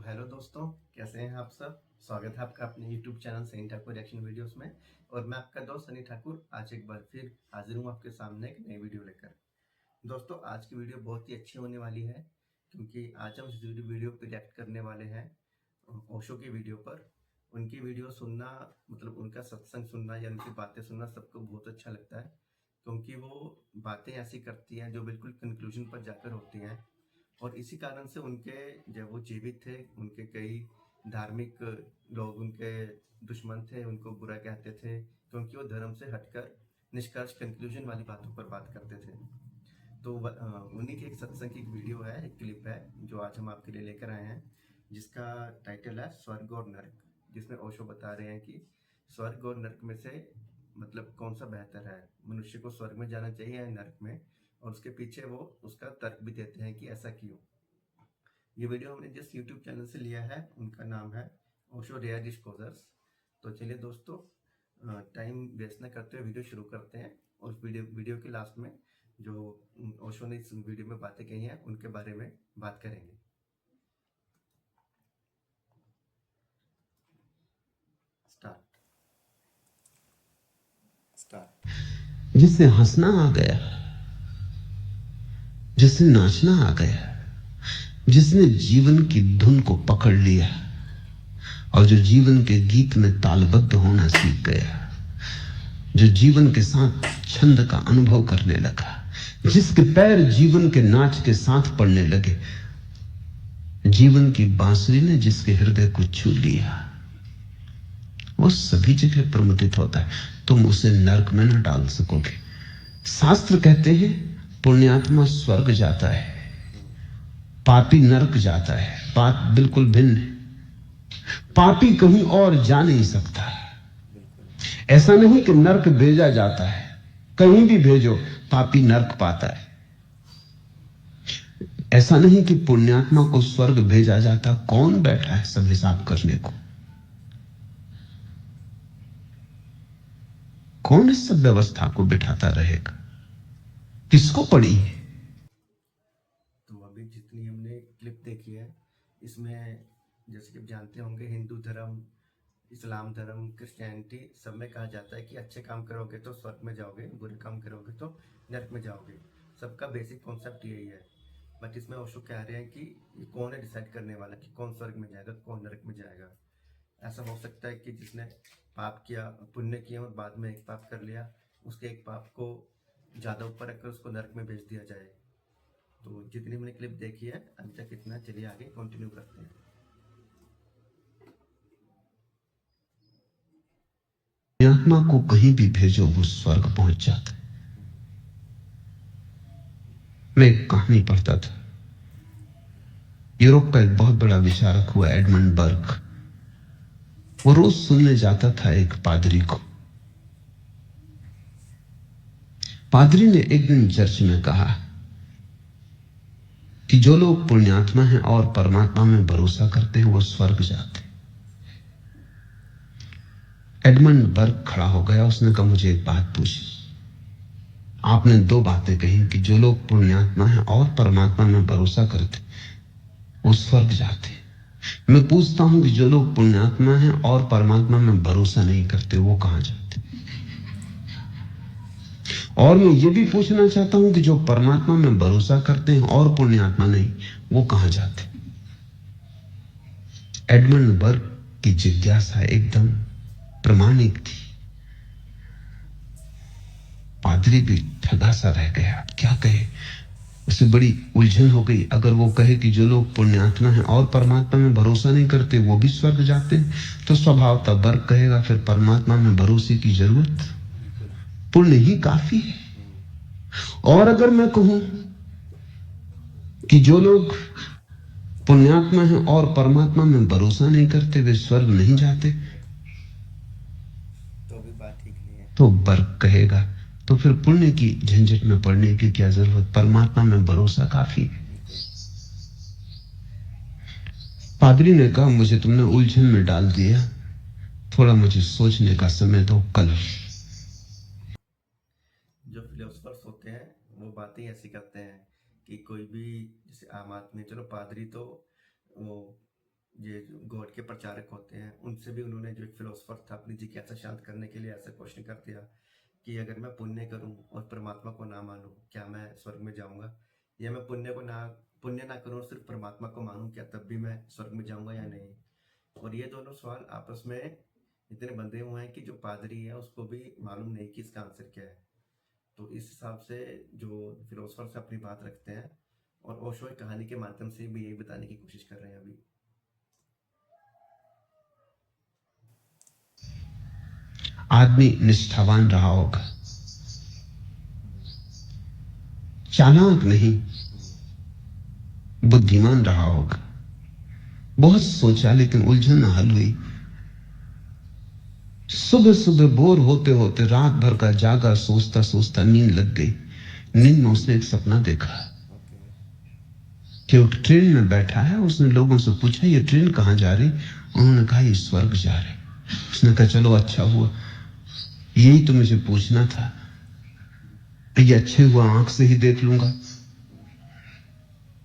Hello दोस्तों, कैसे हैं आप सब। स्वागत है आपका अपने YouTube channel Sunny Thakur reaction videos में। और मैं आपका दोस्त सनी ठाकुर आज एक बार फिर हाजिर हूँ आपके सामने एक नई वीडियो लेकर। दोस्तों, आज की वीडियो बहुत ही अच्छी होने वाली है, क्योंकि आज हम इस वीडियो पे रिएक्ट करने वाले हैं ओशो की वीडियो पर। उनकी वीडियो सुनना, मतलब उनका सत्संग सुनना या उनकी बातें सुनना सबको बहुत अच्छा लगता है, क्योंकि वो बातें ऐसी करती हैं जो बिल्कुल कंक्लूजन पर जाकर होती हैं। और इसी कारण से उनके, जब वो जीवित थे, उनके कई धार्मिक लोग उनके दुश्मन थे, उनको बुरा कहते थे, क्योंकि वो धर्म से हटकर निष्कर्ष कंक्लूजन वाली बातों पर बात करते थे। तो उन्हीं की एक सत्संग की एक वीडियो है, एक क्लिप है जो आज हम आपके लिए लेकर आए हैं, जिसका टाइटल है स्वर्ग और नरक। जिसमें ओशो बता रहे हैं कि स्वर्ग और नरक में से मतलब कौन सा बेहतर है, मनुष्य को स्वर्ग में जाना चाहिए या नरक में। और उसके पीछे वो उसका तर्क भी देते हैं कि ऐसा क्यों। ये वीडियो हमने जिस यूट्यूब चैनल से लिया है उनका नाम है ओशो रेयर डिस्क्लोजर्स। तो चलिए दोस्तों, टाइम वेस्ट न करते हुए वीडियो शुरू करते हैं। और उस वीडियो के लास्ट में जो ओशो ने इस वीडियो में बातें कही हैं उनके बारे में बात करेंगे। Start start. जिससे हंसना आ गया, जिससे नाचना आ गया, जिसने जीवन की धुन को पकड़ लिया और जो जीवन के गीत में तालबद्ध होना सीख गया, जो जीवन के साथ छंद का अनुभव करने लगा, जिसके पैर जीवन के नाच के साथ पड़ने लगे, जीवन की बांसुरी ने जिसके हृदय को छू लिया, वो सभी जगह प्रमुदित होता है। तुम उसे नरक में न डाल सकोगे। शास्त्र कहते हैं पुण्यात्मा स्वर्ग जाता है, पापी नरक जाता है। बात बिल्कुल भिन्न है। पापी कहीं और जा नहीं सकता। ऐसा नहीं कि नरक भेजा जाता है, कहीं भी भेजो पापी नरक पाता है। ऐसा नहीं कि पुण्यात्मा को स्वर्ग भेजा जाता। कौन बैठा है सब हिसाब करने को? कौन इस सब व्यवस्था को बिठाता रहेगा? किसको पड़ी है? तो अभी जितनी हमने क्लिप देखी है, इसमें जैसे कि आप जानते होंगे, हिंदू धर्म, इस्लाम धर्म, क्रिश्चियनिटी, सब में कहा जाता है कि अच्छे काम करोगे तो स्वर्ग में जाओगे, बुरे काम करोगे तो नरक में जाओगे। सबका बेसिक कॉन्सेप्ट यही है। बट इसमें ओशो कह रहे हैं कि ये कौन है डिसाइड करने वाला कि कौन स्वर्ग में जाएगा कौन नरक में जाएगा। ऐसा हो सकता है कि जिसने पाप किया, पुण्य किया और बाद में एक पाप कर लिया, उसके एक पाप को ज़्यादा ऊपर रखकर उसको नरक में भेज दिया जाए। तो जितनी मैंने क्लिप देखी है अभी तक इतना, चलिए आगे कंटिन्यू करते हैं। आत्मा को कहीं भी भेजो वो स्वर्ग पहुंच जाता है। मैं एक कहानी पढ़ता था। यूरोप का एक बहुत बड़ा विचारक हुआ एडमंड बर्ग। वो रोज सुनने जाता था एक पादरी को। पादरी ने एक दिन चर्च में कहा कि जो लोग पुण्यात्मा हैं और परमात्मा में भरोसा करते हैं वो स्वर्ग जाते हैं। एडमंड बर्ग खड़ा हो गया। उसने कहा, मुझे एक बात पूछी। आपने दो बातें कही कि जो लोग पुण्यात्मा हैं और परमात्मा में भरोसा करते वो स्वर्ग जाते हैं। मैं पूछता हूं कि जो लोग पुण्यात्मा हैं और परमात्मा में भरोसा नहीं करते वो कहां जाते? और मैं ये भी पूछना चाहता हूं कि जो परमात्मा में भरोसा करते हैं और पुण्यात्मा नहीं, वो कहां जाते? एडमंड बर्ग की जिज्ञासा एकदम प्रमाणिक थी। पादरी भी ठगा सा रह गया, क्या कहे। उसे बड़ी उलझन हो गई। अगर वो कहे कि जो लोग पुण्यात्मा हैं और परमात्मा में भरोसा नहीं करते वो भी स्वर्ग जाते हैं, तो स्वभावतः बर्ग कहेगा फिर परमात्मा में भरोसे की जरूरत, पुण्य ही काफी है। और अगर मैं कहूं कि जो लोग पुण्यात्मा हैं और परमात्मा में भरोसा नहीं करते वे स्वर्ग नहीं जाते, तो भी बात ठीक नहीं है। तो बर्ग कहेगा तो फिर पुण्य की झंझट में पड़ने की क्या जरूरत, परमात्मा में भरोसा काफी है। पादरी ने कहा, मुझे तुमने उलझन में डाल दिया, थोड़ा मुझे सोचने का समय दो, कल। जो फिलोसफर्स होते हैं वो बातें ऐसी करते हैं कि कोई भी, जैसे आम आदमी, चलो पादरी तो वो ये गॉड के प्रचारक होते हैं उनसे भी उन्होंने, जो एक फिलोसफर था, अपनी जिज्ञासा शांत करने के लिए ऐसा क्वेश्चन कर दिया कि अगर मैं पुण्य करूं और परमात्मा को ना मानूं, क्या मैं स्वर्ग में जाऊंगा? या मैं पुण्य ना करूं और सिर्फ परमात्मा को मानूं, क्या तब भी मैं स्वर्ग में जाऊंगा या नहीं? और ये दोनों सवाल आपस में इतने बंधे हुए हैं कि जो पादरी है उसको भी मालूम नहीं कि इसका आंसर क्या है। तो इस हिसाब से जो फिलोसफर्स अपनी बात रखते हैं, और ओशो एक कहानी के माध्यम से भी यही बताने की कोशिश कर रहे हैं अभी। आदमी निष्ठावान रहा होगा, चालाक नहीं, बुद्धिमान रहा होगा। बहुत सोचा लेकिन उलझन न हल हुई। सुबह सुबह बोर होते होते रात भर का जागा, सोचता सोचता नींद लग गई। नींद में उसने एक सपना देखा ओके। कि वो ट्रेन में बैठा है। उसने लोगों से पूछा, ये ट्रेन कहां जा रही? उन्होंने कहा, ये स्वर्ग जा रही। उसने कहा, चलो अच्छा हुआ, यही तो मुझे पूछना था। ये अच्छे हुआ आंख से ही देख लूंगा।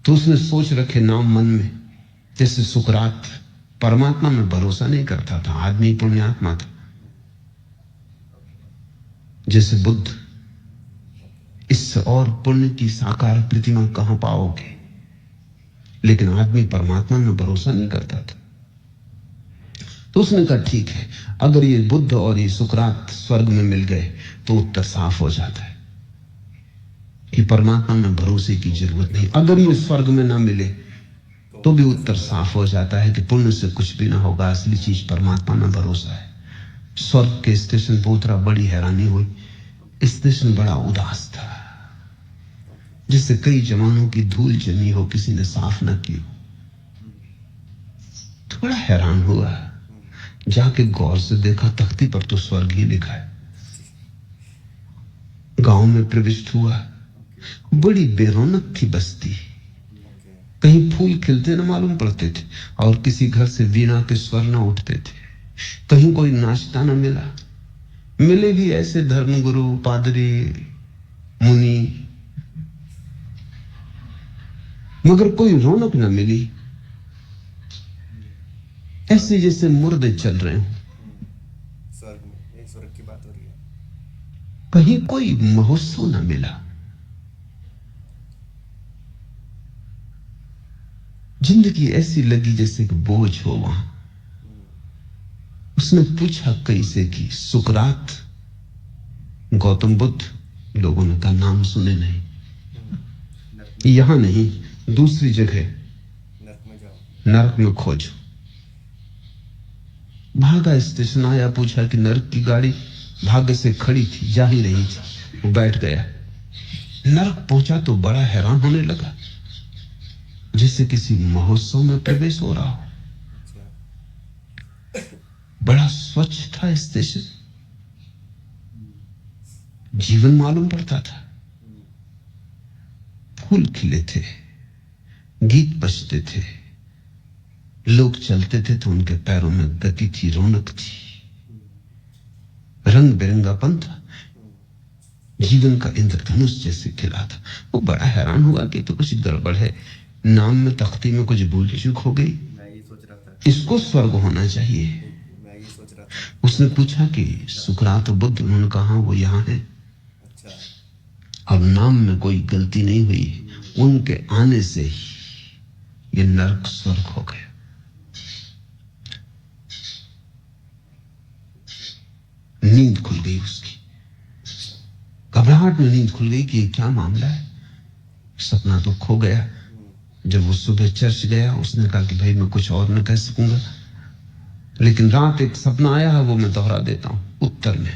तो उसने सोच रखे नाम मन में। जैसे सुकरात परमात्मा में भरोसा नहीं करता था, आदमी पुण्यात्मा था। जैसे बुद्ध, इससे और पुण्य की साकार प्रतिमा कहां पाओगे? लेकिन आदमी परमात्मा में भरोसा नहीं करता था। तो उसने कहा, ठीक है, अगर ये बुद्ध और ये सुकरात स्वर्ग में मिल गए तो उत्तर साफ हो जाता है कि परमात्मा में भरोसे की जरूरत नहीं। अगर ये स्वर्ग में ना मिले तो भी उत्तर साफ हो जाता है कि पुण्य से कुछ भी ना होगा, असली चीज परमात्मा में भरोसा है। स्वर्ग के स्टेशन पर उतरा, बड़ी हैरानी हुई। स्टेशन बड़ा उदास था, जिससे कई जमानों की धूल जमी हो, किसी ने साफ ना की। तो बड़ा हैरान हुआ, जाके गौर से देखा, तख्ती पर तो स्वर्ग ही लिखा है। गांव में प्रविष्ट हुआ, बड़ी बेरौनक थी बस्ती। कहीं फूल खिलते न मालूम पड़ते थे, और किसी घर से वीणा के स्वर न उठते थे। कहीं कोई नाश्ता न मिला। मिले भी ऐसे धर्मगुरु, पादरी, मुनि, मगर कोई रौनक न मिली। ऐसे जैसे मुर्दे चल रहे हो। स्वर्ग में, ये स्वर्ग की बात हो रही है। कहीं कोई महोत्सव न मिला। जिंदगी ऐसी लगी जैसे कि बोझ हो वहां। उसने पूछा कैसे कि सुकरात, गौतम बुद्ध? लोगों ने कहा, नाम सुने नहीं। यहां नहीं, दूसरी जगह नर्क में जाओ। नरक में खोजो। भागा, स्टेशन आया, पूछा कि नरक की गाड़ी भाग्य से खड़ी थी, जा ही रही थी। वो बैठ गया। नरक पहुंचा तो बड़ा हैरान होने लगा, जैसे किसी महोत्सव में प्रवेश हो रहा हो। बड़ा स्वच्छ था स्टेशन, जीवन मालूम पड़ता था। फूल खिले थे, गीत बजते थे, लोग चलते थे तो उनके पैरों में गति थी, रौनक थी, रंग बिरंगापन था। जीवन का इंद्रधनुष जैसे खिला था। वो बड़ा हैरान हुआ कि तो कुछ गड़बड़ है, नाम में, तख्ती में कुछ भूल चूक हो गई। मैं ये सोच रहा था। इसको स्वर्ग होना चाहिए। मैं ये सोच रहा था। उसने पूछा कि सुकरात बुद्ध? उन्होंने कहा, वो यहां है। अच्छा। और नाम में कोई गलती नहीं हुई, उनके आने से ही ये नरक स्वर्ग हो गया। नींद खुल गई उसकी, घबराहट में नींद खुल गई कि क्या मामला है। सपना तो खो गया। जब वो सुबह चर्च गया, उसने कहा कि भाई मैं कुछ और न कह सकूंगा, लेकिन रात एक सपना आया है, वो मैं दोहरा देता हूं। उत्तर में,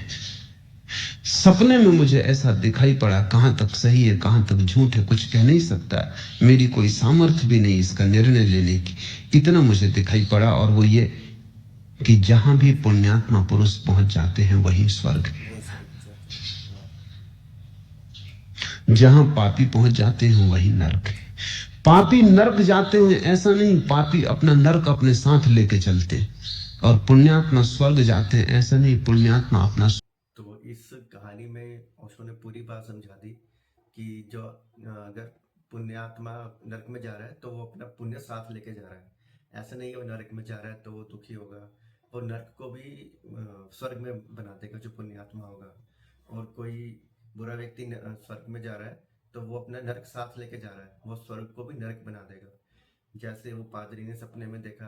सपने में मुझे ऐसा दिखाई पड़ा, कहां तक सही है कहां तक झूठ है कुछ कह नहीं सकता, मेरी कोई सामर्थ्य भी नहीं इसका निर्णय लेने की। इतना मुझे दिखाई पड़ा, और वो ये कि जहां भी पुण्यात्मा पुरुष पहुंच जाते हैं वही स्वर्ग है, वही स्वर्ग जाते हैं। जहां पापी पहुंच जाते हैं वही नरक है। पापी नरक जाते हैं ऐसा नहीं, पापी अपना नरक अपने साथ लेके चलते हैं। और पुण्यात्मा स्वर्ग जाते हैं ऐसा नहीं, पुण्यात्मा अपना। तो इस कहानी में ओशो ने पूरी बात समझा दी कि जो अगर पुण्यात्मा नरक में जा रहा है तो वो अपना पुण्य साथ लेके जा रहा है। ऐसा नहीं है वो नरक में जा रहा है तो वो दुखी होगा, वो नरक को भी स्वर्ग में बना देगा जो पुण्यात्मा होगा। और कोई बुरा व्यक्ति स्वर्ग में जा रहा है तो वो अपना नरक साथ लेके जा रहा है, वो स्वर्ग को भी नरक बना देगा। जैसे वो पादरी ने सपने में देखा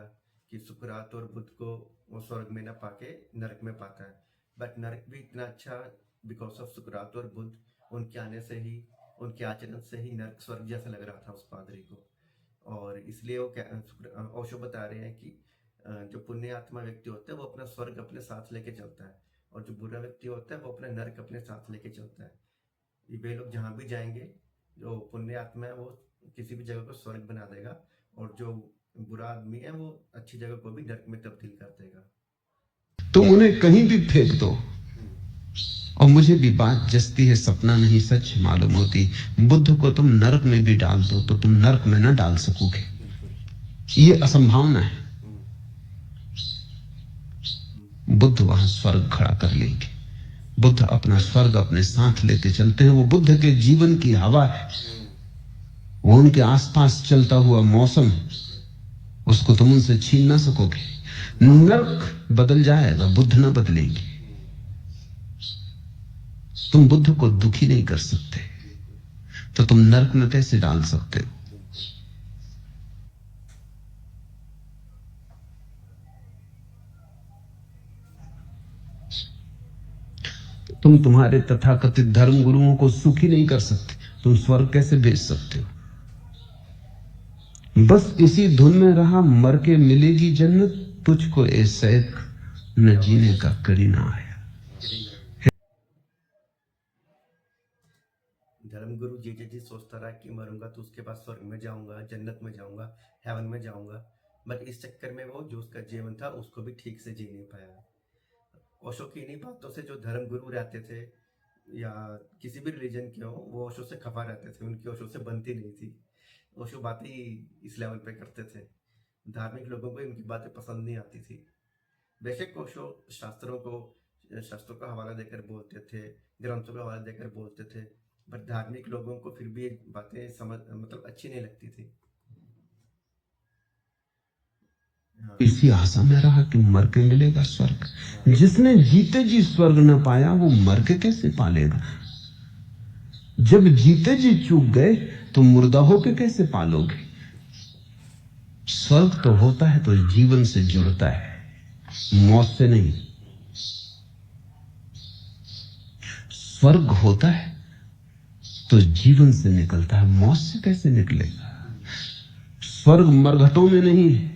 कि सुकरात और बुद्ध को वो स्वर्ग में ना पाके नरक में पाता है, बट नरक भी इतना अच्छा बिकॉज ऑफ सुकरात और बुद्ध, उनके आने से ही, उनके आचरण से ही नरक स्वर्ग जैसा लग रहा था उस पादरी को। और इसलिए वो ओशो बता रहे हैं कि जो पुण्य आत्मा व्यक्ति होता है वो अपना स्वर्ग अपने साथ लेके चलता है, और जो बुरा व्यक्ति होता है वो अपना नरक अपने साथ लेके चलता है। वे लोग जहाँ भी जाएंगे, जो पुण्य आत्मा है वो किसी भी जगह को स्वर्ग बना देगा, और जो बुरा आदमी है वो अच्छी जगह को भी नरक में तब्दील कर देगा। तुम उन्हें कहीं भी फेंक दो, और मुझे भी बात जचती है, सपना नहीं सच मालूम होती। बुद्ध को तुम नरक में भी डाल दो तो तुम नरक में न डाल सकोगे, ये असंभावना है। बुद्ध वहां स्वर्ग खड़ा कर लेंगे। बुद्ध अपना स्वर्ग अपने साथ लेके चलते हैं। वो बुद्ध के जीवन की हवा है, वो उनके आसपास चलता हुआ मौसम, उसको तुम उनसे छीन ना सकोगे। नरक बदल जाएगा, बुद्ध ना बदलेंगे। तुम बुद्ध को दुखी नहीं कर सकते, तो तुम नरक में कैसे डाल सकते हो? तुम तुम्हारे तथाकथित धर्म गुरुओं को सुखी नहीं कर सकते, तुम स्वर्ग कैसे भेज सकते हो? बस इसी धुन में रहा, मर के मिलेगी जन्नत, तुझको ए सैक न जीने का करीना आया। धर्मगुरु जी सोचता रहा कि मरूंगा तो उसके बाद स्वर्ग में जाऊंगा, जन्नत में जाऊंगा, हेवन में जाऊंगा, बट इस चक्कर में वो जो उसका जीवन था उसको भी ठीक से जी नहीं पाया। ओशो की इन्हीं बातों से जो धर्मगुरु रहते थे या किसी भी रिलीजन के हो, वो ओशो से खफा रहते थे, उनकी ओशो से बनती नहीं थी। ओशो बातें ही इस लेवल पे करते थे, धार्मिक लोगों को उनकी बातें पसंद नहीं आती थी। बेशक ओशो शास्त्रों का हवाला देकर बोलते थे, ग्रंथों का हवाला देकर बोलते थे, बट धार्मिक लोगों को फिर भी बातें मतलब अच्छी नहीं लगती थी। इसी आशा में रहा कि मर के मिलेगा स्वर्ग। जिसने जीते जी स्वर्ग न पाया वो मर के कैसे पालेगा? जब जीते जी चूक गए तो मुर्दा होके कैसे पालोगे? स्वर्ग तो होता है तो जीवन से जुड़ता है, मौत से नहीं। स्वर्ग होता है तो जीवन से निकलता है, मौत से कैसे निकलेगा? स्वर्ग मरघटों में नहीं है,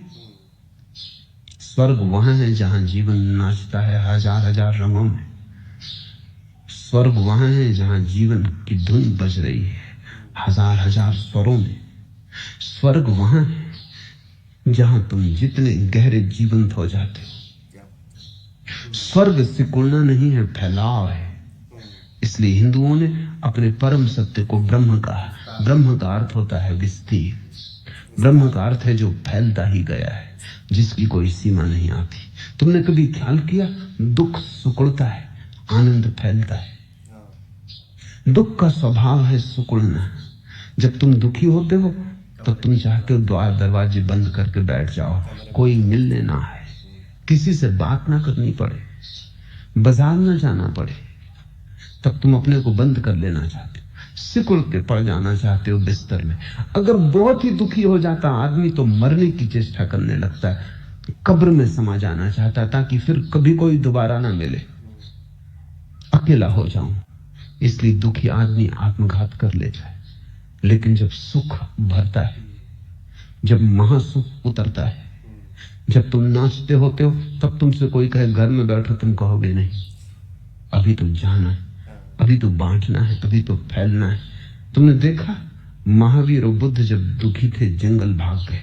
स्वर्ग वहां है जहां जीवन नाचता है हजार हजार रंगों में। स्वर्ग वहां है जहां जीवन की धुन बज रही है हजार हजार स्वरों में। स्वर्ग वहां है जहां तुम जितने गहरे जीवंत हो जाते हो। स्वर्ग सिकुड़ना नहीं है, फैलाव है। इसलिए हिंदुओं ने अपने परम सत्य को ब्रह्म कहा। ब्रह्म का अर्थ होता है विस्तीर्ण। ब्रह्म का अर्थ है जो फैलता ही गया है, जिसकी कोई सीमा नहीं आती। तुमने कभी ख्याल किया, दुख सिकुड़ता है, आनंद फैलता है। दुख का स्वभाव है सिकुड़ना। जब तुम दुखी होते हो तो तुम चाहते हो द्वार दरवाजे बंद करके बैठ जाओ, कोई मिलने ना आए, किसी से बात ना करनी पड़े, बाजार ना जाना पड़े, तब तुम अपने को बंद कर लेना चाहते हो, सिकुड़ के पड़ जाना चाहते हो बिस्तर में। अगर बहुत ही दुखी हो जाता आदमी तो मरने की चेष्टा करने लगता है, कब्र में समा जाना चाहता ताकि फिर कभी कोई दोबारा ना मिले, अकेला हो जाऊं। इसलिए दुखी आदमी आत्मघात कर ले जाए। लेकिन जब सुख भरता है, जब महासुख उतरता है, जब तुम नाचते होते हो, तब तुमसे कोई कहे घर में बैठो, तुम कहोगे नहीं, अभी तो जाना है, अभी तो बांटना है, अभी तो फैलना है। तुमने देखा महावीर और बुद्ध जब दुखी थे जंगल भाग गए,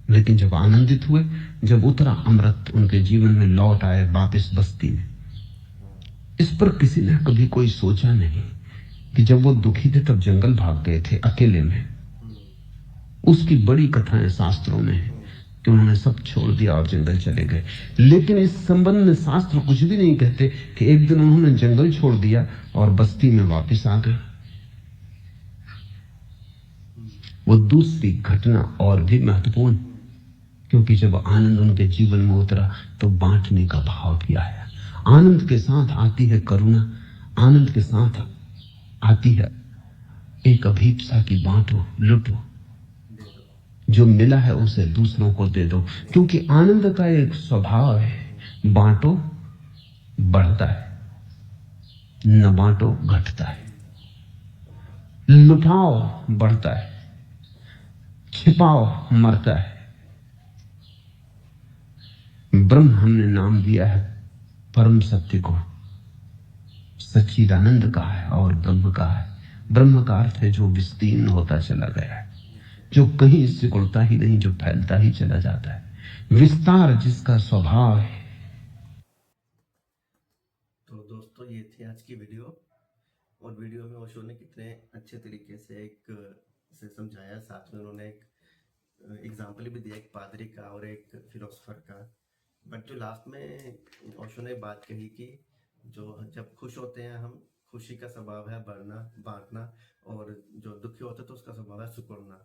लेकिन जब आनंदित हुए, जब उतरा अमृत उनके जीवन में लौट आए वापस बस्ती में। इस पर किसी ने कभी कोई सोचा नहीं कि जब वो दुखी थे तब जंगल भाग गए थे अकेले में। उसकी बड़ी कथाएं शास्त्रों में है कि उन्होंने सब छोड़ दिया और जंगल चले गए। लेकिन इस संबंध में शास्त्र कुछ भी नहीं कहते कि एक दिन उन्होंने जंगल छोड़ दिया और बस्ती में वापस आ गए। वो दूसरी घटना और भी महत्वपूर्ण क्योंकि जब आनंद उनके जीवन में उतरा तो बांटने का भाव भी आया। आनंद के साथ आती है करुणा, आनंद के साथ आती है एक अभीपसा की बांटो, लुटो, दे दो। जो मिला है उसे दूसरों को दे दो। क्योंकि आनंद का एक स्वभाव है, बांटो बढ़ता है, न बांटो घटता है, लुटाओ बढ़ता है, छिपाओ मरता है। ब्रह्म हमने नाम दिया है परम सत्य को, सच्चिदानंद का है और ब्रह्म का है। ब्रह्म का अर्थ है जो विस्तीर्ण होता चला गया है, जो कहीं सिकुड़ता ही नहीं, जो फैलता ही चला जाता है, विस्तार जिसका स्वभाव है। तो दोस्तों ये थी आज की वीडियो। और वीडियो में ओशो ने कितने अच्छे तरीके से से समझाया, साथ में उन्होंने एक एग्जाम्पल भी दिया, एक पादरी का और एक फिलोसफर का। बट जो लास्ट में ओशो ने बात कही कि जो जब खुश होते हैं हम, खुशी का स्वभाव है बढ़ना बांटना, और जो दुखी होते हैं तो उसका स्वभाव है सिकुड़ना।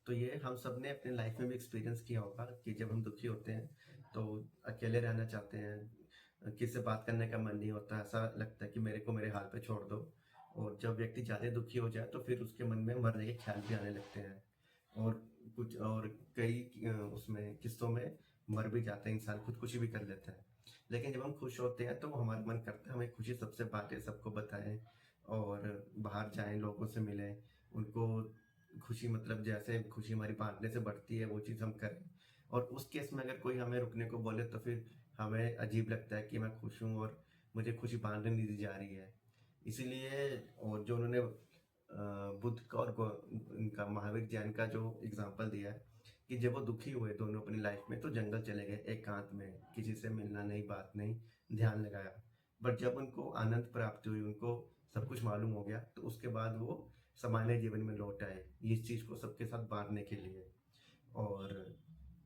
तो ये हम सब ने अपने लाइफ में भी एक्सपीरियंस किया होगा कि जब हम दुखी होते हैं तो अकेले रहना चाहते हैं, किसी से बात करने का मन नहीं होता, ऐसा लगता है कि मेरे को मेरे हाल पे छोड़ दो। और जब व्यक्ति ज़्यादा दुखी हो जाए तो फिर उसके मन में मरने के ख्याल भी आने लगते हैं। और कुछ और कई उसमें किस्सों में मर भी जाते हैं, इंसान खुदकुशी भी कर लेता है। लेकिन जब हम खुश होते हैं तो हमारा मन करता है हमें खुशी सबसे बांटें, सबको बताएं, और बाहर जाएं, लोगों से मिलें, उनको खुशी, मतलब जैसे खुशी हमारी बांटने से बढ़ती है वो चीज़ हम करें। और उस केस में अगर कोई हमें रुकने को बोले तो फिर हमें अजीब लगता है कि मैं खुश हूँ और मुझे खुशी बांटने नहीं दी जा रही है। इसीलिए, और जो उन्होंने बुद्ध का और इनका महावीर जैन का जो एग्जाम्पल दिया है कि जब वो दुखी हुए दोनों अपनी लाइफ में तो जंगल चले गए एकांत में, किसी से मिलना नहीं, बात नहीं, ध्यान लगाया। बट जब उनको आनंद प्राप्त हुई, उनको सब कुछ मालूम हो गया, तो उसके बाद वो सामान्य जीवन में लौट आए इस चीज़ को सबके साथ बांटने के लिए। और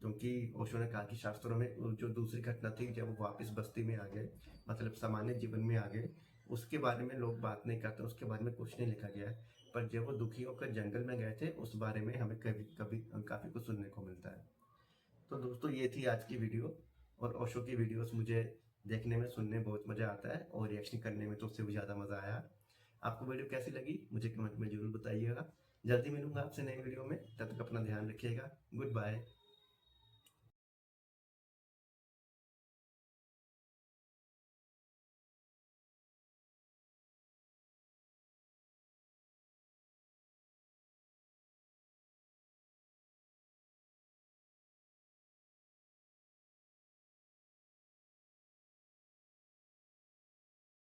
क्योंकि ओशो ने कहा कि शास्त्रों में जो दूसरी घटना थी जब वो वापस बस्ती में आ गए, मतलब सामान्य जीवन में आ गए, उसके बारे में लोग बात नहीं करते, उसके बारे में कुछ नहीं लिखा गया है। पर जब वो दुखी होकर जंगल में गए थे उस बारे में हमें कभी कभी काफ़ी कुछ सुनने को मिलता है। तो दोस्तों ये थी आज की वीडियो। और ओशो की वीडियोस मुझे देखने में, सुनने में बहुत मज़ा आता है, और रिएक्शन करने में तो उससे भी ज़्यादा मज़ा आया। आपको वीडियो कैसी लगी मुझे कमेंट में ज़रूर बताइएगा। जल्दी मिलूंगा आपसे नई वीडियो में, तब तक अपना ध्यान रखिएगा। Good bye.